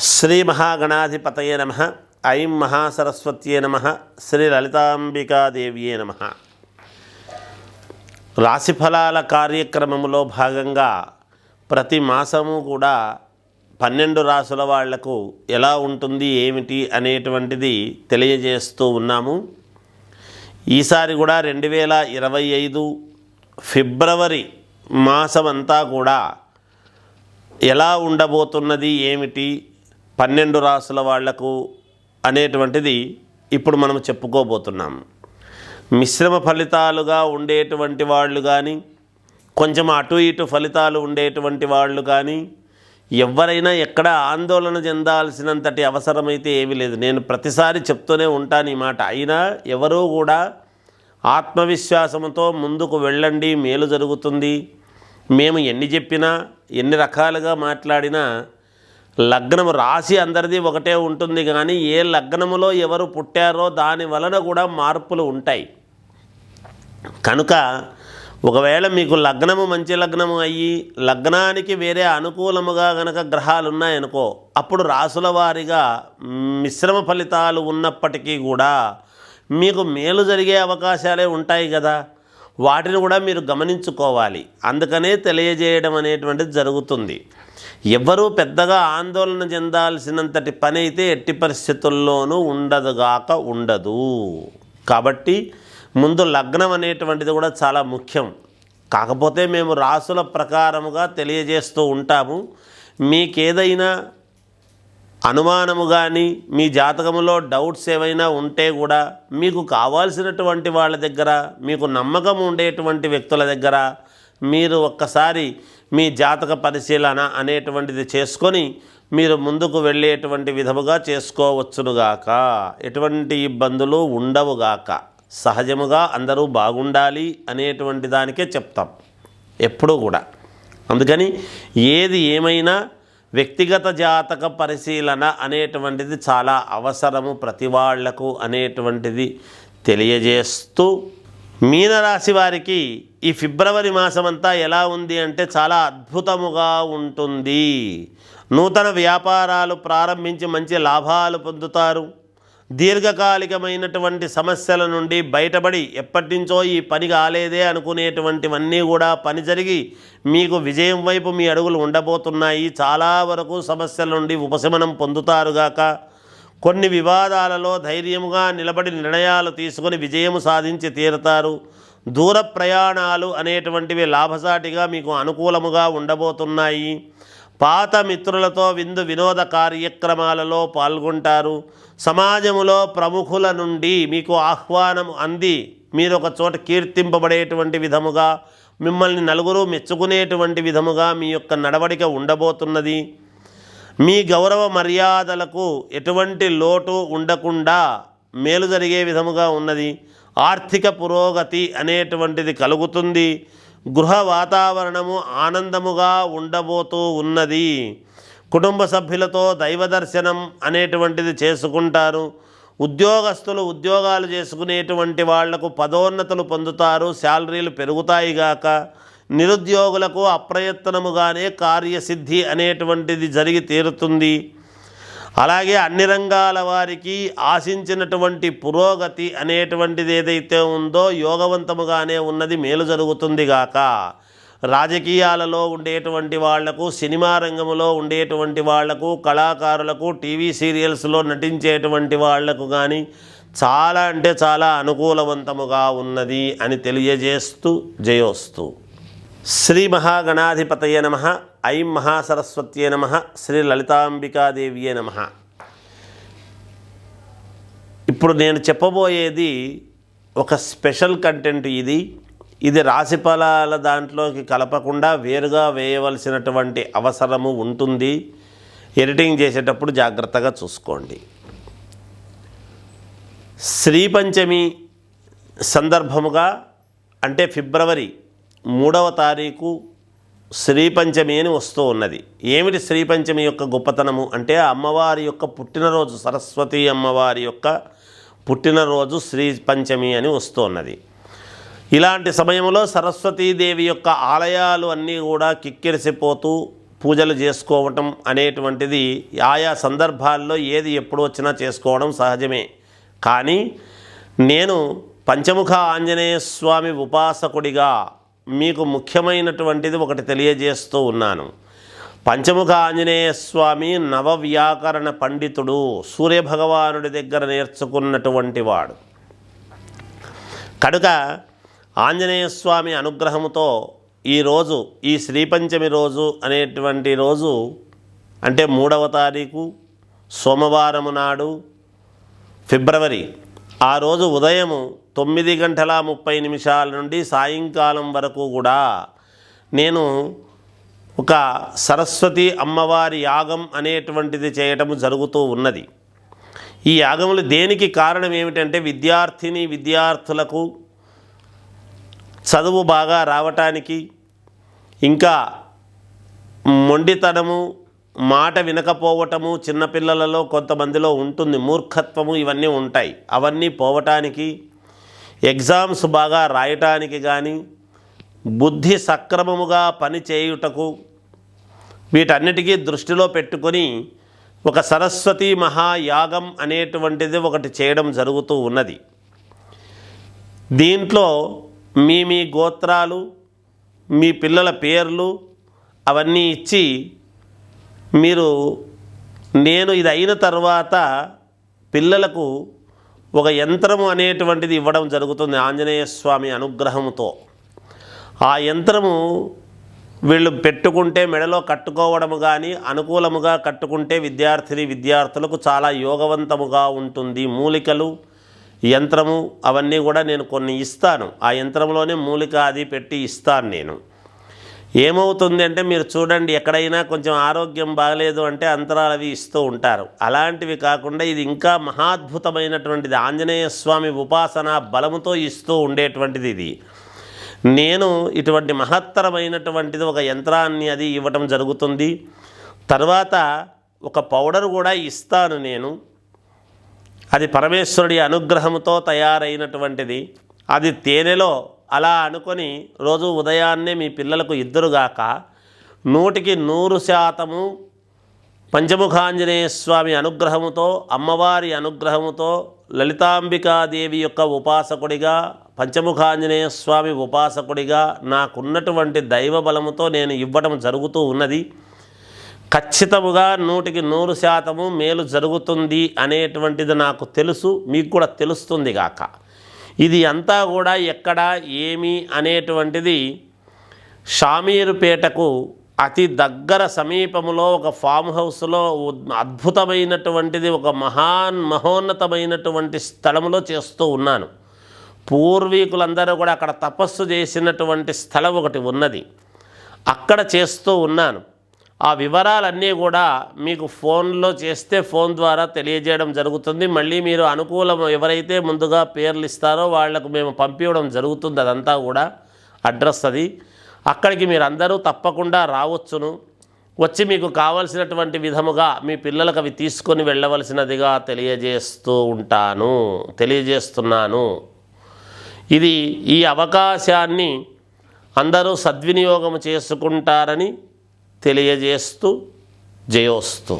శ్రీ మహాగణాధిపతయే నమః. ఐం మహాసరస్వత్యే నమః. శ్రీ లలితాంబికాదేవ్యే నమః. రాశిఫలాల కార్యక్రమంలో భాగంగా ప్రతి మాసము కూడా 12 రాసుల వాళ్లకు ఎలా ఉంటుంది ఏమిటి అనేటువంటిది తెలియజేస్తూ ఉన్నాము. ఈసారి కూడా 2025 ఫిబ్రవరి మాసమంతా కూడా ఎలా ఉండబోతున్నది ఏమిటి 12 రాసుల వాళ్లకు అనేటువంటిది ఇప్పుడు మనం చెప్పుకోబోతున్నాం. మిశ్రమ ఫలితాలుగా ఉండేటువంటి వాళ్ళు కానీ, కొంచెం అటు ఇటు ఫలితాలు ఉండేటువంటి వాళ్ళు కానీ, ఎవరైనా ఎక్కడ ఆందోళన చెందాల్సినంతటి అవసరమైతే ఏమీ లేదు. నేను ప్రతిసారి చెప్తూనే ఉంటాను ఈ మాట. అయినా ఎవరూ కూడా ఆత్మవిశ్వాసంతో ముందుకు వెళ్ళండి, మేలు జరుగుతుంది. మేము ఎన్ని చెప్పినా, ఎన్ని రకాలుగా మాట్లాడినా లగ్నము రాశి అందరిది ఒకటే ఉంటుంది, కానీ ఏ లగ్నములో ఎవరు పుట్టారో దాని వలన కూడా మార్పులు ఉంటాయి. కనుక ఒకవేళ మీకు లగ్నము మంచి లగ్నము అయ్యి లగ్నానికి వేరే అనుకూలముగా గనక గ్రహాలు ఉన్నాయనుకో, అప్పుడు రాసుల వారీగా మిశ్రమ ఫలితాలు ఉన్నప్పటికీ కూడా మీకు మేలు జరిగే అవకాశాలే ఉంటాయి కదా. వాటిని కూడా మీరు గమనించుకోవాలి. అందుకనే తెలియజేయడం అనేటువంటిది జరుగుతుంది. ఎవ్వరూ పెద్దగా ఆందోళన చెందాల్సినంతటి పని అయితే ఎట్టి పరిస్థితుల్లోనూ ఉండదు. కాబట్టి ముందు లగ్నం అనేటువంటిది కూడా చాలా ముఖ్యం. కాకపోతే మేము రాసుల ప్రకారముగా తెలియజేస్తూ ఉంటాము. మీకేదైనా అనుమానము కానీ, మీ జాతకములో డౌట్స్ ఏవైనా ఉంటే కూడా మీకు కావాల్సినటువంటి వాళ్ళ దగ్గర, మీకు నమ్మకం ఉండేటువంటి వ్యక్తుల దగ్గర మీరు ఒక్కసారి మీ జాతక పరిశీలన అనేటువంటిది చేసుకొని మీరు ముందుకు వెళ్ళేటువంటి విధముగా చేసుకోవచ్చునుగాక. ఎటువంటి ఇబ్బందులు ఉండవుగాక. సహజముగా అందరూ బాగుండాలి అనేటువంటి దానికే చెప్తాం ఎప్పుడూ కూడా. అందుకని ఏది ఏమైనా వ్యక్తిగత జాతక పరిశీలన అనేటువంటిది చాలా అవసరము ప్రతి వాళ్లకు అనేటువంటిది తెలియజేస్తూ, మీనరాశి వారికి ఈ ఫిబ్రవరి మాసమంతా ఎలా ఉంది అంటే చాలా అద్భుతముగా ఉంటుంది. నూతన వ్యాపారాలు ప్రారంభించి మంచి లాభాలు పొందుతారు. దీర్ఘకాలికమైనటువంటి సమస్యల నుండి బయటపడి ఎప్పటినుంచో ఈ పని కాలేదే అనుకునేటువంటివన్నీ కూడా పని జరిగి మీకు విజయం వైపు మీ అడుగులు ఉండబోతున్నాయి. చాలా వరకు సమస్యల నుండి ఉపశమనం పొందుతారుగాక. కొన్ని వివాదాలలో ధైర్యముగా నిలబడి నిర్ణయాలు తీసుకొని విజయము సాధించి తీరుతారు. దూర ప్రయాణాలు అనేటువంటివి లాభసాటిగా మీకు అనుకూలముగా ఉండబోతున్నాయి. పాత మిత్రులతో వినోద కార్యక్రమాలలో పాల్గొంటారు. సమాజములో ప్రముఖుల నుండి మీకు ఆహ్వానం అంది మీరు ఒక చోట కీర్తింపబడేటువంటి విధముగా, మిమ్మల్ని నలుగురు మెచ్చుకునేటువంటి విధముగా మీ యొక్క నడవడిక ఉండబోతున్నది. మీ గౌరవ మర్యాదలకు ఎటువంటి లోటు ఉండకుండా మేలు జరిగే విధముగా ఉన్నది. ఆర్థిక పురోగతి అనేటువంటిది కలుగుతుంది. గృహ వాతావరణము ఆనందముగా ఉండబోతూ ఉన్నది. కుటుంబ సభ్యులతో దైవ దర్శనం అనేటువంటిది చేసుకుంటారు. ఉద్యోగస్తులు ఉద్యోగాలు చేసుకునేటువంటి వాళ్లకు పదోన్నతులు పొందుతారు. శాలరీలు పెరుగుతాయిగాక. నిరుద్యోగులకు అప్రయత్నముగానే కార్యసిద్ధి అనేటువంటిది జరిగి తీరుతుంది. అలాగే అన్ని రంగాల వారికి ఆశించినటువంటి పురోగతి అనేటువంటిది ఏదైతే ఉందో యోగవంతముగానే ఉన్నది, మేలు జరుగుతుంది గాక. రాజకీయాలలో ఉండేటువంటి వాళ్లకు, సినిమా రంగంలో ఉండేటువంటి వాళ్లకు, కళాకారులకు, టీవీ సీరియల్స్లో నటించేటువంటి వాళ్లకు కానీ చాలా అంటే చాలా అనుకూలవంతముగా ఉన్నది అని తెలియజేస్తూ జయోస్తు. శ్రీ మహాగణాధిపతయే నమః. ఐం మహాసరస్వత్యే నమః. శ్రీ లలితాంబికాదేవ్యే నమః. ఇప్పుడు నేను చెప్పబోయేది ఒక స్పెషల్ కంటెంట్. ఇది రాశిఫలాల దాంట్లోకి కలపకుండా వేరుగా వేయవలసినటువంటి అవసరము ఉంటుంది. ఎడిటింగ్ చేసేటప్పుడు జాగ్రత్తగా చూసుకోండి. శ్రీ పంచమి సందర్భముగా అంటే ఫిబ్రవరి 3వ తారీఖు శ్రీ పంచమి అని వస్తూ ఉన్నది. ఏమిటి శ్రీ పంచమి యొక్క గొప్పతనము అంటే అమ్మవారి యొక్క పుట్టినరోజు, సరస్వతి అమ్మవారి యొక్క పుట్టినరోజు శ్రీ పంచమి అని వస్తూ ఉన్నది. ఇలాంటి సమయంలో సరస్వతీదేవి యొక్క ఆలయాలు అన్నీ కూడా కిక్కిరిసిపోతూ పూజలు చేసుకోవటం అనేటువంటిది ఆయా సందర్భాల్లో ఏది ఎప్పుడు వచ్చినా చేసుకోవడం సహజమే. కానీ నేను పంచముఖ ఆంజనేయ స్వామి ఉపాసకుడిగా మీకు ముఖ్యమైనటువంటిది ఒకటి తెలియజేస్తూ ఉన్నాను. పంచముఖ ఆంజనేయ స్వామి నవవ్యాకరణ పండితుడు, సూర్యభగవానుడి దగ్గర నేర్చుకున్నటువంటి వాడు కనుక ఆంజనేయ స్వామి అనుగ్రహముతో ఈరోజు ఈ శ్రీపంచమి రోజు అనేటువంటి రోజు అంటే 3వ తారీఖు సోమవారము నాడు ఫిబ్రవరి, ఆ రోజు ఉదయం 9:30 నుండి సాయంకాలం వరకు కూడా నేను ఒక సరస్వతి అమ్మవారి యాగం అనేటువంటిది చేయటము జరుగుతూ ఉన్నది. ఈ యాగములు దేనికి కారణం ఏమిటంటే విద్యార్థులకు చదువు బాగా రావటానికి, ఇంకా మొండితనము, మాట వినకపోవటము చిన్నపిల్లలలో కొంతమందిలో ఉంటుంది, మూర్ఖత్వము ఇవన్నీ ఉంటాయి, అవన్నీ పోవటానికి, ఎగ్జామ్స్ బాగా రాయటానికి కానీ, బుద్ధి సక్రమముగా పని చేయుటకు, వీటన్నిటికీ దృష్టిలో పెట్టుకొని ఒక సరస్వతి మహాయాగం అనేటువంటిది ఒకటి చేయడం జరుగుతూ ఉన్నది. దీంట్లో మీ గోత్రాలు, మీ పిల్లల పేర్లు అవన్నీ ఇచ్చి మీరు నేను ఇది అయిన తర్వాత పిల్లలకు ఒక యంత్రము అనేటువంటిది ఇవ్వడం జరుగుతుంది ఆంజనేయ స్వామి అనుగ్రహంతో. ఆ యంత్రము వీళ్ళు పెట్టుకుంటే మెడలో కట్టుకోవడము కానీ, అనుకూలముగా కట్టుకుంటే విద్యార్థులకు చాలా యోగవంతముగా ఉంటుంది. మూలికలు, యంత్రము అవన్నీ కూడా నేను కొన్ని ఇస్తాను. ఆ యంత్రంలోనే మూలిక అది పెట్టి ఇస్తాను నేను. ఏమవుతుంది అంటే మీరు చూడండి, ఎక్కడైనా కొంచెం ఆరోగ్యం బాగలేదు అంటే అంతరాలు అవి ఇస్తూ ఉంటారు. అలాంటివి కాకుండా ఇది ఇంకా మహాద్భుతమైనటువంటిది, ఆంజనేయ స్వామి ఉపాసన బలముతో ఇస్తూ ఉండేటువంటిది ఇది. నేను ఇటువంటి మహత్తరమైనటువంటిది ఒక యంత్రాన్ని అది ఇవ్వటం జరుగుతుంది. తర్వాత ఒక పౌడర్ కూడా ఇస్తాను నేను. అది పరమేశ్వరుడి అనుగ్రహంతో తయారైనటువంటిది. అది తేనెలో అలా అనుకొని రోజు ఉదయాన్నే మీ పిల్లలకు ఇద్దరుగాక 100% పంచముఖాంజనేయ స్వామి అనుగ్రహముతో, అమ్మవారి అనుగ్రహముతో, లలితాంబికాదేవి యొక్క ఉపాసకుడిగా, పంచముఖాంజనేయ స్వామి ఉపాసకుడిగా నాకున్నటువంటి దైవ బలముతో నేను ఇవ్వడం జరుగుతూ ఉన్నది. ఖచ్చితముగా 100% మేలు జరుగుతుంది అనేటువంటిది నాకు తెలుసు, మీకు కూడా తెలుస్తుంది గాక. ఇది అంతా కూడా ఎక్కడ ఏమి అనేటువంటిది షామీరుపేటకు అతి దగ్గర సమీపంలో ఒక ఫామ్ హౌస్లో అద్భుతమైనటువంటిది ఒక మహోన్నతమైనటువంటి స్థలంలో చేస్తూ ఉన్నాను. పూర్వీకులందరూ కూడా అక్కడ తపస్సు చేసినటువంటి స్థలం ఒకటి ఉన్నది, అక్కడ చేస్తూ ఉన్నాను. ఆ వివరాలన్నీ కూడా మీకు ఫోన్లో చేస్తే ఫోన్ ద్వారా తెలియజేయడం జరుగుతుంది. మళ్ళీ మీరు అనుకూలం ఎవరైతే ముందుగా పేర్లు ఇస్తారో వాళ్లకు మేము పంపించడం జరుగుతుంది. అదంతా కూడా అడ్రస్ అది. అక్కడికి మీరు అందరూ తప్పకుండా రావచ్చును. వచ్చి మీకు కావలసినటువంటి విధముగా మీ పిల్లలకు అవి తీసుకొని వెళ్ళవలసినదిగా తెలియజేస్తున్నాను. ఇది ఈ అవకాశాన్ని అందరూ సద్వినియోగం చేసుకుంటారని తెలియజేస్తూ జయోస్తు.